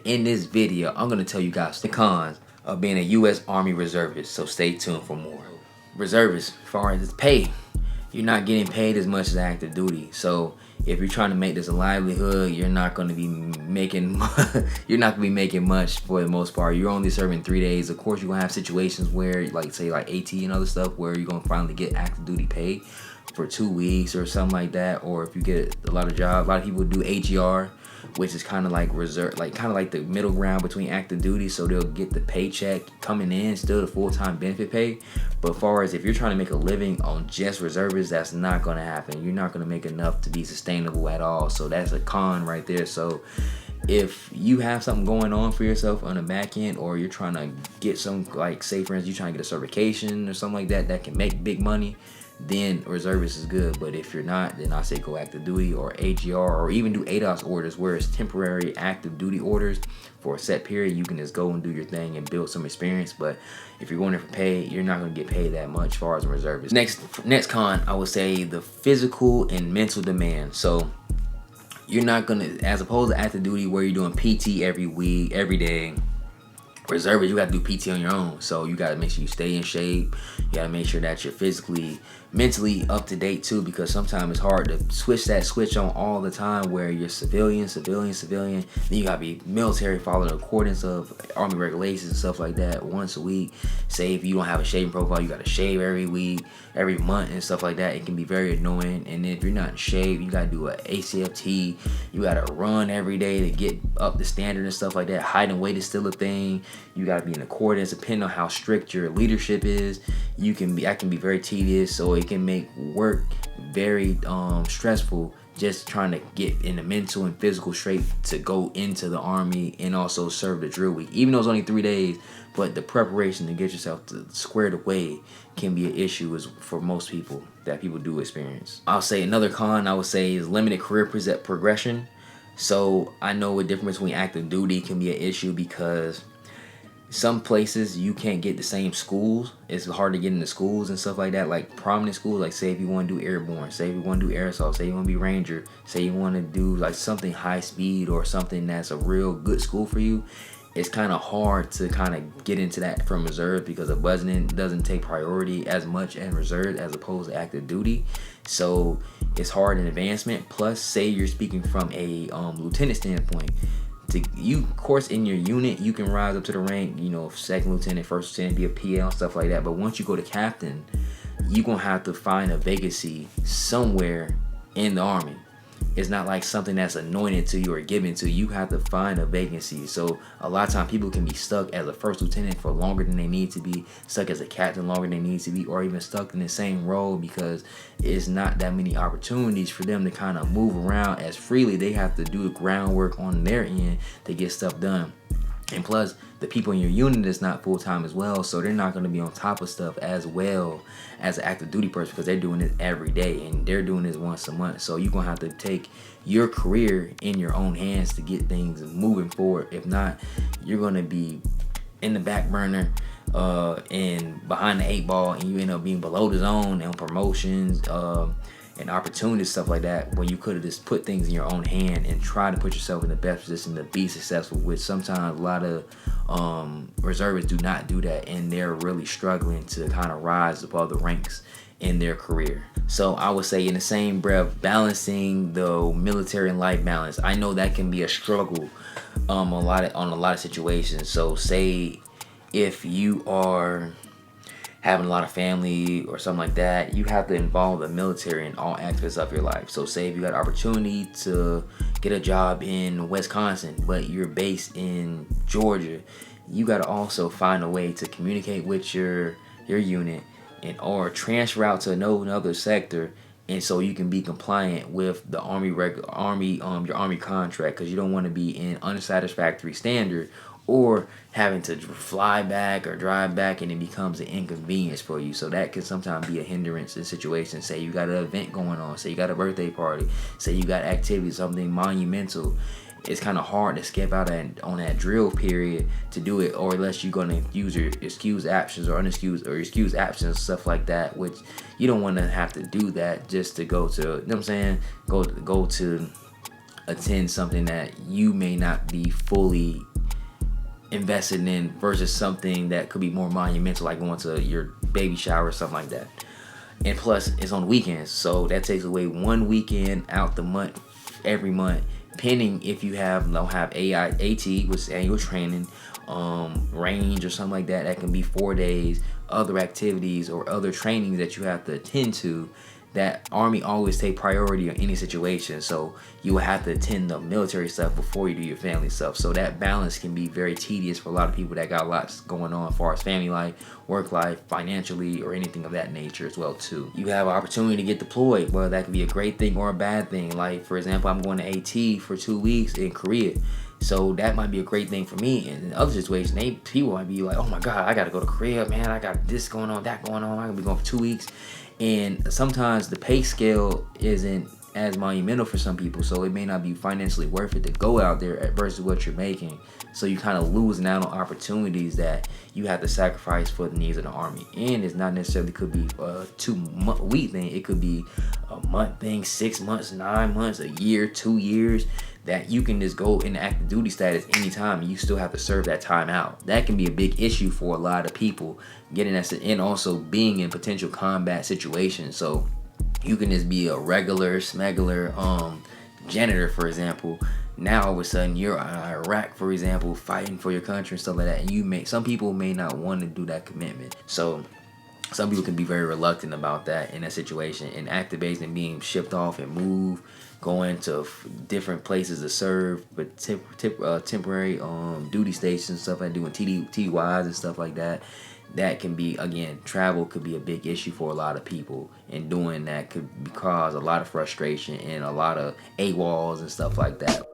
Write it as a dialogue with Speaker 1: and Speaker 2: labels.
Speaker 1: in this video, I'm going to tell you guys the cons of being a U.S. Army reservist, so stay tuned for more. Reservists, as far as pay, you're not getting paid as much as active duty. So if you're trying to make this a livelihood, you're not going to be making much for the most part. You're only serving 3 days. Of course, you're going to have situations where, like, say, like AT and other stuff, where you're going to finally get active duty pay for 2 weeks or something like that. Or if you get a lot of jobs, a lot of people do AGR, which is kind of like reserve, like kind of like the middle ground between active duty. So they'll get the paycheck coming in, still the full-time benefit pay. But as far as if you're trying to make a living on just reservists, that's not going to happen. You're not going to make enough to be sustainable at all. So that's a con right there. So if you have something going on for yourself on the back end, or you're trying to get some, like, say for instance, you're trying to get a certification or something like that that can make big money, then reservist is good. But if you're not, then I say go active duty or AGR, or even do ADOS orders, where it's temporary active duty orders for a set period. You can just go and do your thing and build some experience. But if you're going there for pay, you're not going to get paid that much as far as a reservist. Next con, I would say the physical and mental demand. So you're not going to, as opposed to active duty where you're doing PT every week, every day, reservist, you got to do PT on your own. So you got to make sure you stay in shape. You got to make sure that you're physically, mentally up to date too, because sometimes it's hard to switch that switch on all the time where you're civilian. Then you got to be military, follow the accordance of Army regulations and stuff like that once a week. Say if you don't have a shaving profile, you got to shave every week, every month and stuff like that. It can be very annoying. And if you're not shaved, you got to do a ACFT. You got to run every day to get up the standard and stuff like that. Hiding weight is still a thing. You got to be in accordance depending on how strict your leadership is. That can be very tedious, so it can make work very stressful, just trying to get in the mental and physical shape to go into the Army and also serve the drill week. Even though it's only 3 days, but the preparation to get yourself squared away can be an issue for most people that people do experience. I'll say another con I would say is limited career progression. So I know a difference between active duty can be an issue because some places you can't get the same schools. It's hard to get into schools and stuff like that, like prominent schools. Like say if you want to do airborne, say if you want to do airsoft, say you want to be ranger, say you want to do like something high speed or something that's a real good school for you. It's kind of hard to kind of get into that from reserve because the budgeting doesn't take priority as much in reserve as opposed to active duty. So it's hard in advancement. Plus, say you're speaking from a lieutenant standpoint. Of course, in your unit, you can rise up to the rank, second lieutenant, first lieutenant, be a PL, stuff like that. But once you go to captain, you're going to have to find a vacancy somewhere in the Army. It's not like something that's anointed to you or given to you. You have to find a vacancy. So a lot of times people can be stuck as a first lieutenant for longer than they need to be, stuck as a captain longer than they need to be, or even stuck in the same role because it's not that many opportunities for them to kind of move around as freely. They have to do the groundwork on their end to get stuff done. And plus, the people in your unit is not full-time as well, so they're not going to be on top of stuff as well as an active duty person because they're doing it every day and they're doing this once a month. So you're going to have to take your career in your own hands to get things moving forward. If not, you're going to be in the back burner and behind the 8 ball, and you end up being below the zone on promotions and opportunities, stuff like that, when you could have just put things in your own hand and try to put yourself in the best position to be successful, which sometimes a lot of reservists do not do that, and they're really struggling to kind of rise above the ranks in their career. So I would say in the same breath, balancing the military and life balance. I know that can be a struggle on a lot of situations. So say if you are having a lot of family or something like that, you have to involve the military in all aspects of your life. So say if you got an opportunity to get a job in Wisconsin, but you're based in Georgia, you got to also find a way to communicate with your unit or transfer out to another sector, and so you can be compliant with the your Army contract, because you don't want to be in unsatisfactory standard or having to fly back or drive back, and it becomes an inconvenience for you. So that can sometimes be a hindrance in situations. Say you got an event going on, say you got a birthday party, say you got activity, something monumental. It's kind of hard to skip out on that drill period to do it, or unless you're going to use your excused absence or excused absence, stuff like that, which you don't want to have to do that just to go to, you know what I'm saying, go to attend something that you may not be fully invested in versus something that could be more monumental, like going to your baby shower or something like that. And plus, it's on weekends, so that takes away one weekend out the month every month. Pending if you don't have AT, which is annual training, range or something like that. That can be 4 days. Other activities or other trainings that you have to attend to. That Army always take priority on any situation, so you will have to attend the military stuff before you do your family stuff. So that balance can be very tedious for a lot of people that got lots going on as far as family life, work life, financially, or anything of that nature as well too. You have an opportunity to get deployed. Well, that could be a great thing or a bad thing. Like for example, I'm going to AT for 2 weeks in Korea. So that might be a great thing for me. And in other situations, people might be like, oh my God, I gotta go to Korea, man. I got this going on, that going on. I'm gonna be going for 2 weeks. And sometimes the pay scale isn't as monumental for some people, so it may not be financially worth it to go out there versus what you're making. So you kind of losing out on opportunities that you have to sacrifice for the needs of the Army. And it's not necessarily could be a 2-week thing. It could be a month thing, 6 months, 9 months, a year, 2 years, that you can just go in active duty status anytime and you still have to serve that time out. That can be a big issue for a lot of people, getting that, and also being in potential combat situations. So you can just be a regular smuggler, janitor, for example. Now all of a sudden you're in Iraq, for example, fighting for your country and stuff like that, and some people may not want to do that commitment. So some people can be very reluctant about that in that situation, and activating and being shipped off and moved, going to different places to serve, but temporary duty stations, stuff like doing TDYs and stuff like that. That can be, again, travel could be a big issue for a lot of people, and doing that could cause a lot of frustration and a lot of AWOLs and stuff like that.